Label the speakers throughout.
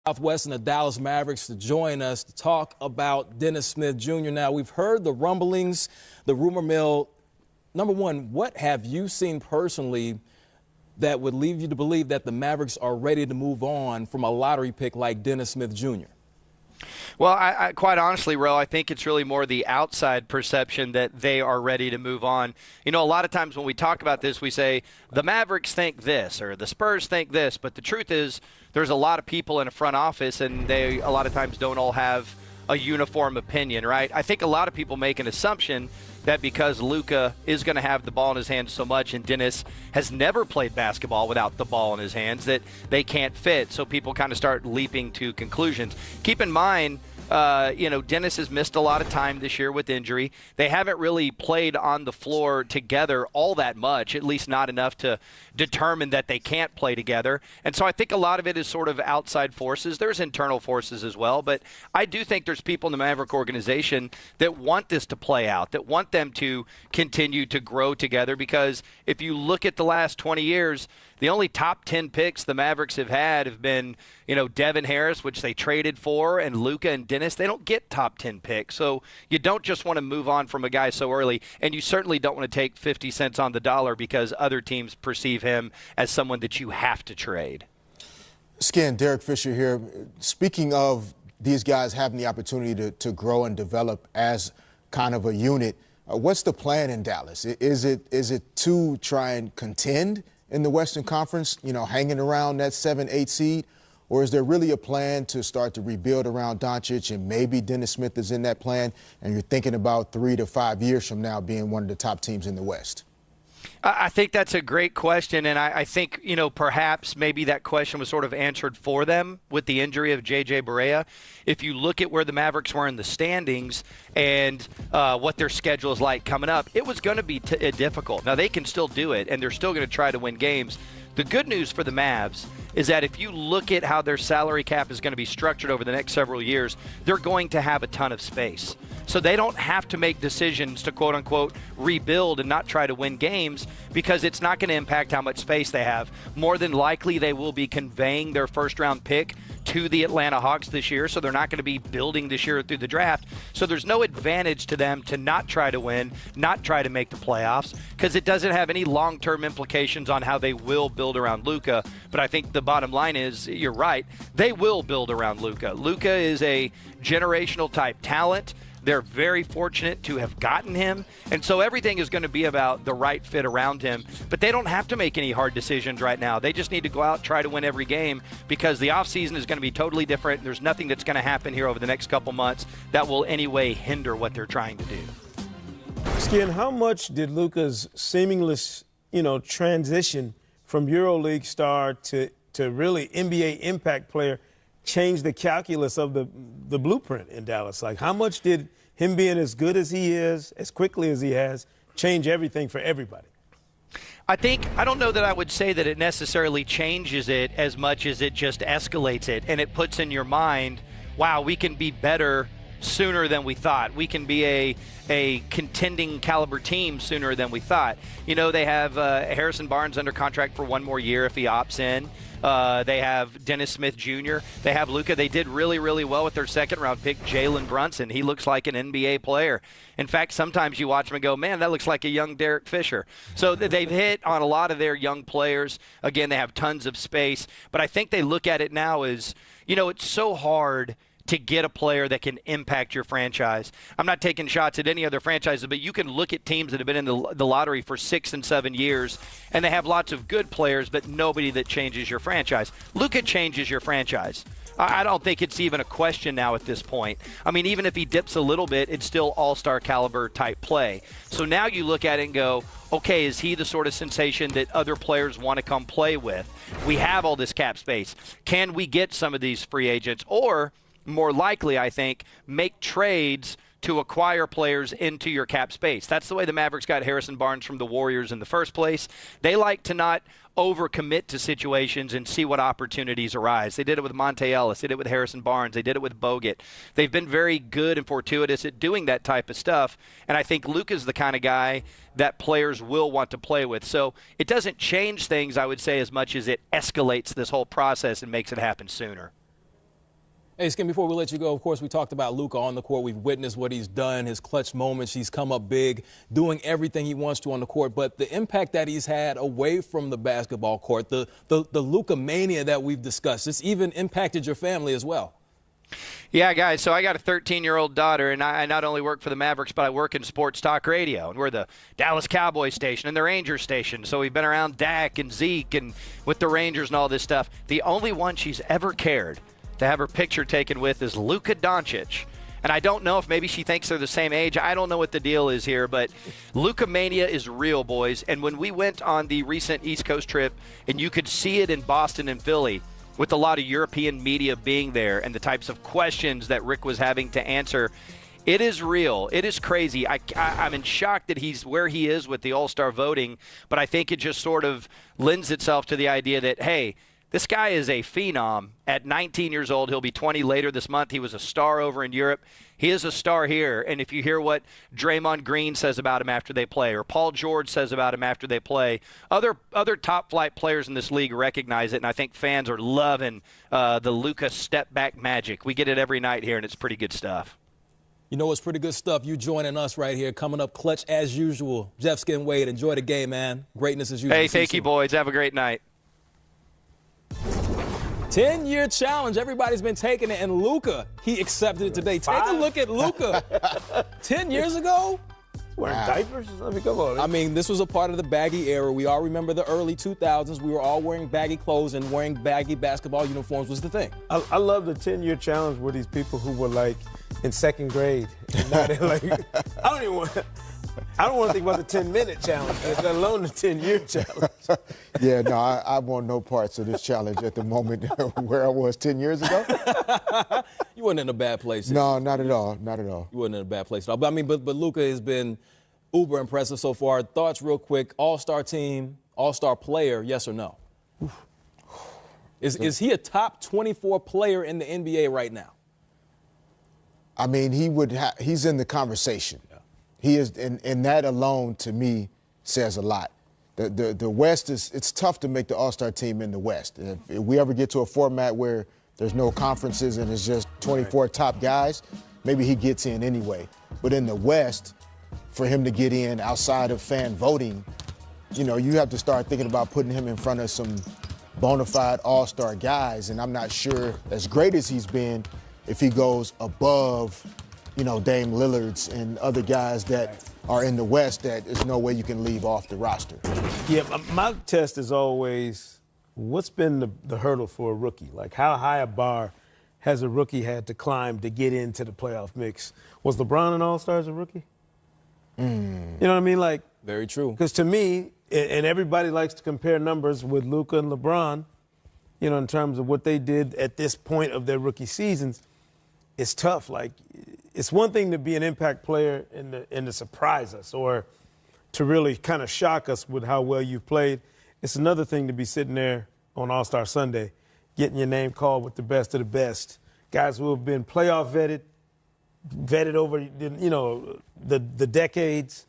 Speaker 1: Southwest and the Dallas Mavericks to join us to talk about Dennis Smith Jr. Now, we've heard the rumblings, the rumor mill. Number one, what have you seen personally that would lead you to believe that the Mavericks are ready to move on from a lottery pick like Dennis Smith Jr.?
Speaker 2: Well, I quite honestly, Ro, I think it's really more the outside perception that they are ready to move on. You know, a lot of times when we talk about this, we say the Mavericks think this or the Spurs think this, but the truth is there's a lot of people in a front office, and they a lot of times don't all have a uniform opinion, right? I think a lot of people make an assumption that because Luka is going to have the ball in his hands so much and Dennis has never played basketball without the ball in his hands, that they can't fit. So people kind of start leaping to conclusions. Keep in mind, Dennis has missed a lot of time this year with injury. They haven't really played on the floor together all that much, at least not enough to determine that they can't play together. And so I think a lot of it is sort of outside forces. There's internal forces as well, but I do think there's people in the Maverick organization that want this to play out, that want them to continue to grow together, because if you look at the last 20 years, the only top 10 picks the Mavericks have been, Devin Harris, which they traded for, and Luka and Dennis. They don't get top 10 picks. So you don't just want to move on from a guy so early, and you certainly don't want to take 50 cents on the dollar because other teams perceive him as someone that you have to trade.
Speaker 3: Skin, Derek Fisher here. Speaking of these guys having the opportunity to grow and develop as kind of a unit, what's the plan in Dallas? Is it to try and contend in the Western Conference, hanging around that 7-8 seed? Or is there really a plan to start to rebuild around Doncic, and maybe Dennis Smith is in that plan, and you're thinking about 3 to 5 years from now being one of the top teams in the West?
Speaker 2: I think that's a great question, and I think, perhaps maybe that question was sort of answered for them with the injury of J.J. Barea. If you look at where the Mavericks were in the standings and what their schedule is like coming up, it was going to be difficult. Now, they can still do it, and they're still going to try to win games. The good news for the Mavs is that if you look at how their salary cap is going to be structured over the next several years, they're going to have a ton of space. So they don't have to make decisions to, quote-unquote, rebuild and not try to win games, because it's not going to impact how much space they have. More than likely, they will be conveying their first-round pick to the Atlanta Hawks this year, so they're not going to be building this year through the draft. So there's no advantage to them to not try to win, not try to make the playoffs, because it doesn't have any long-term implications on how they will build around Luka. But I think the bottom line is, you're right, they will build around Luka. Luka is a generational type talent. They're very fortunate to have gotten him, and so everything is going to be about the right fit around him. But they don't have to make any hard decisions right now. They just need to go out and try to win every game, because the offseason is going to be totally different. There's nothing that's going to happen here over the next couple months that will in any way hinder what they're trying to do.
Speaker 4: Skin, how much did Luka's seamless, transition from EuroLeague star to really NBA impact player change the calculus of the blueprint in Dallas? Like, how much did him being as good as he is, as quickly as he has, change everything for everybody?
Speaker 2: I don't know that I would say that it necessarily changes it as much as it just escalates it, and it puts in your mind, wow, we can be better sooner than we thought. We can be a contending caliber team sooner than we thought. They have Harrison Barnes under contract for one more year if he opts in. They have Dennis Smith Jr. They have Luka. They did really, really well with their second-round pick, Jalen Brunson. He looks like an NBA player. In fact, sometimes you watch him and go, man, that looks like a young Derek Fisher. So they've hit on a lot of their young players. Again, they have tons of space. But I think they look at it now as, it's so hard to get a player that can impact your franchise. I'm not taking shots at any other franchises, but you can look at teams that have been in the lottery for 6 and 7 years, and they have lots of good players, but nobody that changes your franchise. Luka changes your franchise. I don't think it's even a question now at this point. I mean, even if he dips a little bit, it's still all-star caliber type play. So now you look at it and go, okay, is he the sort of sensation that other players want to come play with? We have all this cap space. Can we get some of these free agents? Or more likely, I think, make trades to acquire players into your cap space. That's the way the Mavericks got Harrison Barnes from the Warriors in the first place. They like to not overcommit to situations and see what opportunities arise. They did it with Monte Ellis. They did it with Harrison Barnes. They did it with Bogut. They've been very good and fortuitous at doing that type of stuff, and I think Luka's the kind of guy that players will want to play with. So it doesn't change things, I would say, as much as it escalates this whole process and makes it happen sooner.
Speaker 1: Hey, Skin, before we let you go, of course, we talked about Luka on the court. We've witnessed what he's done, his clutch moments. He's come up big, doing everything he wants to on the court. But the impact that he's had away from the basketball court, the Luka mania that we've discussed, it's even impacted your family as well.
Speaker 2: Yeah, guys, so I got a 13-year-old daughter, and I not only work for the Mavericks, but I work in sports talk radio, and we're the Dallas Cowboys station and the Rangers station. So we've been around Dak and Zeke and with the Rangers and all this stuff. The only one she's ever cared to have her picture taken with is Luka Doncic. And I don't know if maybe she thinks they're the same age. I don't know what the deal is here, but Luka mania is real, boys. And when we went on the recent East Coast trip, and you could see it in Boston and Philly, with a lot of European media being there and the types of questions that Rick was having to answer, it is real. It is crazy. I'm in shock that he's where he is with the All-Star voting, but I think it just sort of lends itself to the idea that, hey, this guy is a phenom. At 19 years old, he'll be 20 later this month. He was a star over in Europe. He is a star here. And if you hear what Draymond Green says about him after they play, or Paul George says about him after they play, other top-flight players in this league recognize it, and I think fans are loving the Luka step-back magic. We get it every night here, and it's pretty good stuff.
Speaker 1: You know, it's pretty good stuff. You joining us right here, coming up clutch as usual. Jeff Skin Wade, enjoy the game, man. Greatness as usual.
Speaker 2: Hey, thank you, boys. Have a great night.
Speaker 1: 10-year challenge. Everybody's been taking it, and Luka, he accepted it today. Take a look at Luka. 10 years ago?
Speaker 4: Wearing diapers? I mean, come on.
Speaker 1: I mean, this was a part of the baggy era. We all remember the early 2000s. We were all wearing baggy clothes, and wearing baggy basketball uniforms was the thing.
Speaker 4: I love the 10-year challenge with these people who were like in second grade. And now they're like, I don't want to think about the 10-minute challenge, let alone the 10-year challenge.
Speaker 3: Yeah, no, I want no parts of this challenge at the moment where I was 10 years ago.
Speaker 1: You weren't in a bad place.
Speaker 3: No, not at all. Not at all.
Speaker 1: You weren't in a bad place at all. But I mean, but Luka has been uber impressive so far. Thoughts real quick. All-star team, all-star player, yes or no? Is he a top 24 player in the NBA right now?
Speaker 3: I mean, he's in the conversation. Yeah. He is, and that alone to me says a lot. The West it's tough to make the All-Star team in the West. If we ever get to a format where there's no conferences and it's just 24 top guys, maybe he gets in anyway. But in the West, for him to get in outside of fan voting, you know, you have to start thinking about putting him in front of some bona fide all-star guys. And I'm not sure, as great as he's been, if he goes above, you know, Dame Lillard's and other guys that are in the West that there's no way you can leave off the roster.
Speaker 4: Yeah, my test is always, what's been the hurdle for a rookie? Like, how high a bar has a rookie had to climb to get into the playoff mix? Was LeBron an all-star as a rookie? You know what I mean? Like,
Speaker 1: very true.
Speaker 4: Because to me, and everybody likes to compare numbers with Luka and LeBron, you know, in terms of what they did at this point of their rookie seasons, it's tough. Like, it's one thing to be an impact player and to surprise us or to really kind of shock us with how well you've played. It's another thing to be sitting there on All-Star Sunday, getting your name called with the best of the best. Guys who have been playoff vetted over, you know, the decades.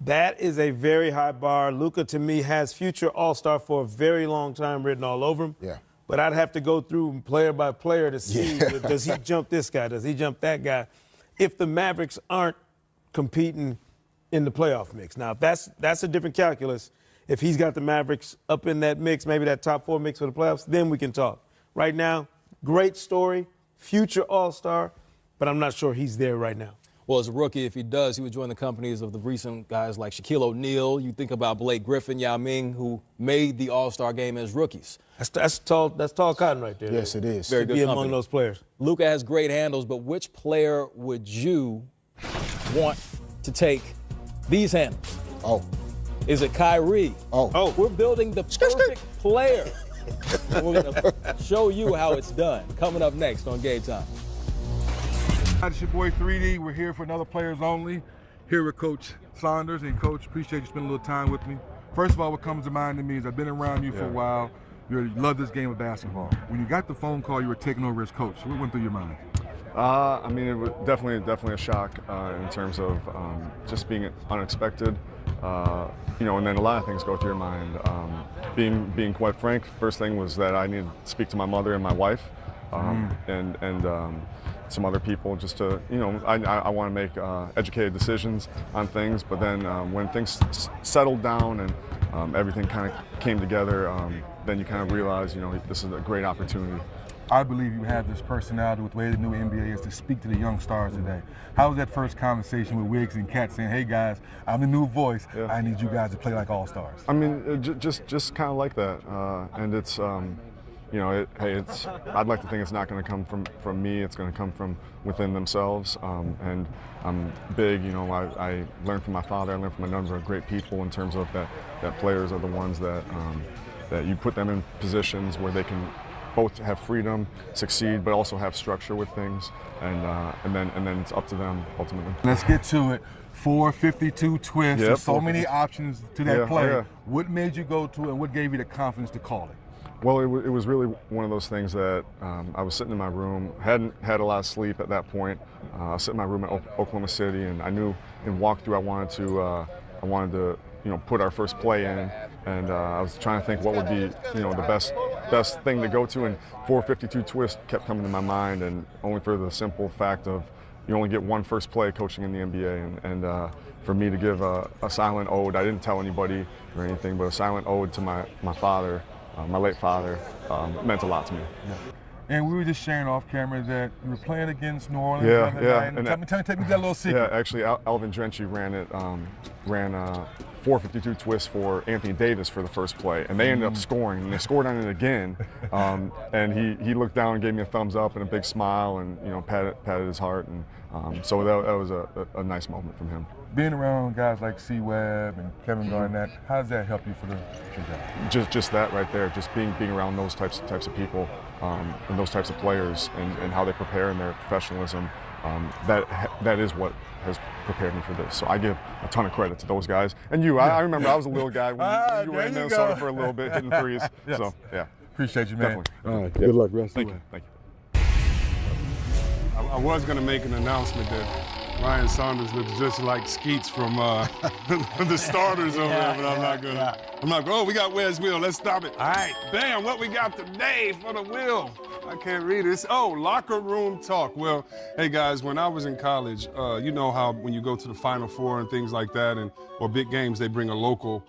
Speaker 4: That is a very high bar. Luka, to me, has future All-Star for a very long time written all over him.
Speaker 3: Yeah.
Speaker 4: But I'd have to go through player by player to see, does he jump this guy? Does he jump that guy? If the Mavericks aren't competing in the playoff mix. Now, if that's a different calculus. If he's got the Mavericks up in that mix, maybe that top four mix for the playoffs, then we can talk. Right now, great story, future All-Star, but I'm not sure he's there right now.
Speaker 1: Well, as a rookie, if he does, he would join the companies of the recent guys like Shaquille O'Neal. You think about Blake Griffin, Yao Ming, who made the All-Star game as rookies.
Speaker 4: That's tall cotton right there.
Speaker 3: Yes, it is.
Speaker 1: Very good
Speaker 4: be
Speaker 1: company.
Speaker 4: among those players.
Speaker 1: Luka has great handles, but which player would you want to take these handles?
Speaker 3: Oh.
Speaker 1: Is it Kyrie?
Speaker 3: Oh.
Speaker 1: We're building the perfect player. We're going to show you how it's done. Coming up next on Game Time.
Speaker 5: Hi, it's your boy 3D. We're here for another Players Only. Here with Coach Saunders. And Coach, appreciate you spending a little time with me. First of all, what comes to mind to me is I've been around you for a while. You love this game of basketball. When you got the phone call, you were taking over as coach. What went through your mind?
Speaker 6: I mean, it was definitely a shock in terms of just being unexpected. You know, and then a lot of things go through your mind. Being quite frank, first thing was that I needed to speak to my mother and my wife. and some other people, just to, I want to make educated decisions on things. But then when things settled down and everything kind of came together, then you kind of realize, this is a great opportunity.
Speaker 5: I believe you have this personality with the way the new NBA is to speak to the young stars today. How was that first conversation with Wiggs and Cat saying, hey guys, I'm the new voice, I need you guys to play like all-stars?
Speaker 6: I mean, just kind of like that. And it's, I'd like to think it's not going to come from me, it's going to come from within themselves. And I'm big, I learned from my father, I learned from a number of great people in terms of that players are the ones that you put them in positions where they can both have freedom, succeed, but also have structure with things, and then it's up to them ultimately.
Speaker 5: Let's get to it. 452 twists. There's so many options to that play. What made you go to it, and what gave you the confidence to call it?
Speaker 6: Well, it was really one of those things that I was sitting in my room, hadn't had a lot of sleep at that point. I was sitting in my room at Oklahoma City, and I knew in walkthrough I wanted to put our first play in, and I was trying to think what would be the best thing to go to, and 452 twist kept coming to my mind, and only for the simple fact of you only get one first play coaching in the NBA, and for me to give a silent ode, I didn't tell anybody or anything, but a silent ode to my father, my late father, meant a lot to me.
Speaker 5: And we were just sharing off camera that you were playing against New Orleans.
Speaker 6: And
Speaker 5: take me that little secret.
Speaker 6: Yeah, actually, Alvin Gentry ran 452 twists for Anthony Davis for the first play, and they ended up scoring, and they scored on it again. And he looked down and gave me a thumbs up and a big smile, and patted his heart, and so that was a nice moment from him.
Speaker 5: Being around guys like C. Webb and Kevin Garnett, how does that help you for the job?
Speaker 6: Just that right there, just being around those types of people and those types of players, and how they prepare in their professionalism. That is what has prepared me for this. So I give a ton of credit to those guys. And you, I remember I was a little guy when you were in Minnesota for a little bit, hitting threes.
Speaker 5: Yes.
Speaker 6: So yeah,
Speaker 5: appreciate you, man.
Speaker 6: Definitely.
Speaker 7: All right, good luck, rest of the way.
Speaker 6: Thank you.
Speaker 7: I was going to make an announcement that Ryan Saunders looks just like Skeets from the starters over there, but I'm not gonna. I'm not going. Oh, we got Wes Will. Let's stop it. All right, bam. What we got today for the Will? I can't read this. Oh, locker room talk. Well, hey guys, when I was in college, you know how when you go to the Final Four and things like that, or big games, they bring a local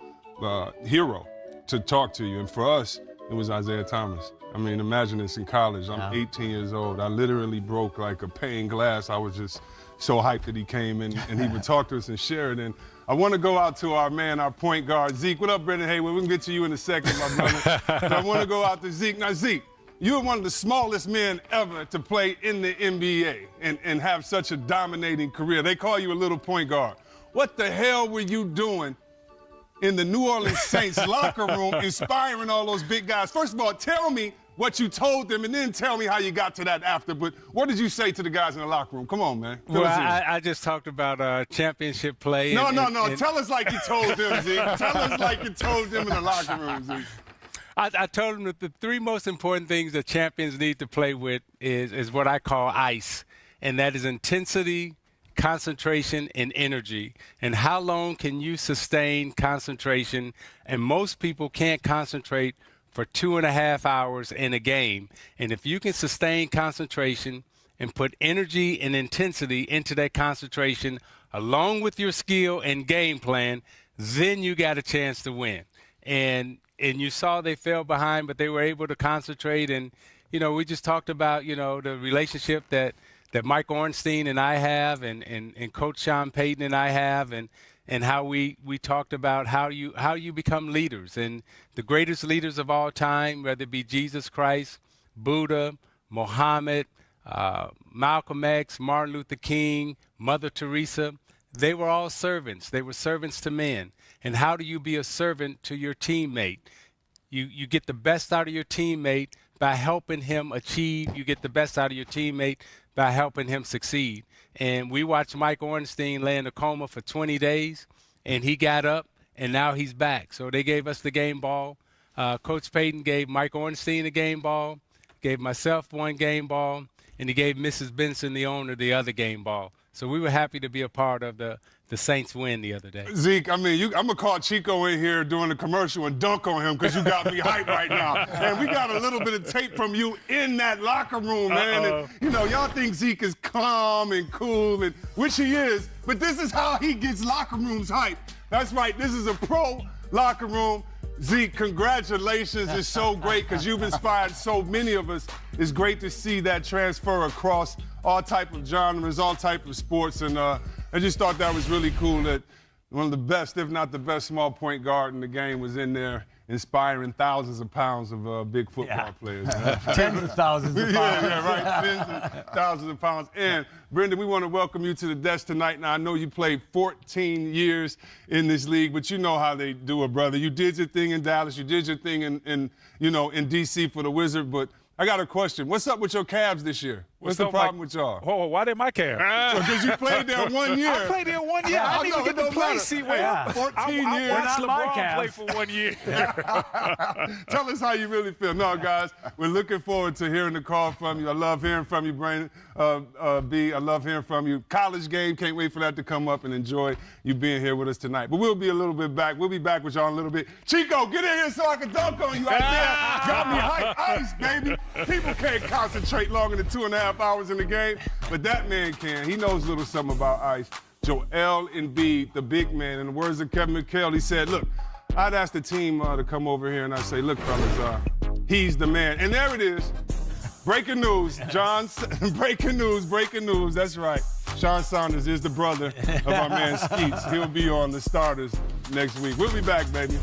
Speaker 7: hero to talk to you. And for us, it was Isaiah Thomas. I mean, imagine this in college. I'm 18 years old. I literally broke like a pane glass. I was just so hyped that he came in and he would talk to us and share it. And I want to go out to our man, our point guard, Zeke. What up, Brendan Hayward? We can get to you in a second, my brother. But I want to go out to Zeke. Now, Zeke, you're one of the smallest men ever to play in the NBA and have such a dominating career. They call you a little point guard. What the hell were you doing in the New Orleans Saints locker room inspiring all those big guys? First of all, tell me what you told them, and then tell me how you got to that after. But what did you say to the guys in the locker room? Come on, man.
Speaker 8: Well, I just talked about championship play.
Speaker 7: No. Tell us like you told them, Zeke. Tell us like you told them in the locker room, Zeke.
Speaker 8: I told them that the three most important things that champions need to play with is what I call ice, and that is intensity, concentration, and energy. And how long can you sustain concentration? And most people can't concentrate for 2.5 hours in a game. And if you can sustain concentration and put energy and intensity into that concentration along with your skill and game plan, then you got a chance to win. And you saw they fell behind, but they were able to concentrate. And, we just talked about, the relationship that Mike Ornstein and I have and Coach Sean Payton and I have, and how we talked about how you become leaders. And the greatest leaders of all time, whether it be Jesus Christ, Buddha, Muhammad, Malcolm X, Martin Luther King, Mother Teresa, they were all servants. They were servants to men. And how do you be a servant to your teammate? You get the best out of your teammate by helping him achieve. You get the best out of your teammate by helping him succeed. And we watched Mike Ornstein lay in a coma for 20 days, and he got up, and now he's back. So they gave us the game ball. Coach Payton gave Mike Ornstein the game ball. gave myself one game ball, and he gave Mrs. Benson, the owner, the other game ball. So we were happy to be a part of the Saints win the other day.
Speaker 7: Zeke, I mean, I'm going to call Chico in here doing the commercial and dunk on him because you got me hyped right now. And we got a little bit of tape from you in that locker room, man. And, you know, y'all think Zeke is calm and cool, and which he is, but this is how he gets locker rooms hyped. That's right. This is a pro locker room. Zeke, congratulations. It's so great because you've inspired so many of us. It's great to see that transfer across all type of genres, all type of sports. And I just thought that was really cool that one of the best, if not the best, small point guard in the game was in there inspiring thousands of pounds of big football players.
Speaker 9: Tens of thousands of pounds.
Speaker 7: Yeah, right. Tens of thousands of pounds. And, Brendan, we want to welcome you to the desk tonight. Now, I know you played 14 years in this league, but you know how they do it, brother. You did your thing in Dallas. You did your thing in D.C. for the Wizard. But I got a question. What's up with your Cavs this year? What's the problem with y'all?
Speaker 10: Oh, why did my Cavs?
Speaker 7: Because you played there 1 year.
Speaker 10: I played there 1 year. I didn't even get to play. See,
Speaker 7: 14 years.
Speaker 10: I watched LeBron play for 1 year.
Speaker 7: Tell us how you really feel. No, guys, we're looking forward to hearing the call from you. I love hearing from you, Brandon B. I love hearing from you. College game, can't wait for that to come up, and enjoy you being here with us tonight. But we'll be a little bit back. We'll be back with y'all in a little bit. Chico, get in here so I can dunk on you out there. Got me hyped ice, baby. People can't concentrate longer than 2.5 hours in the game, but that man can. He knows a little something about ice. Joel Embiid, the big man. In the words of Kevin McHale, he said, look, I'd ask the team to come over here, and I'd say, look, fellas, he's the man. And there it is. Breaking news, breaking news. That's right. Sean Saunders is the brother of our man Skeets. He'll be on the starters next week. We'll be back, baby.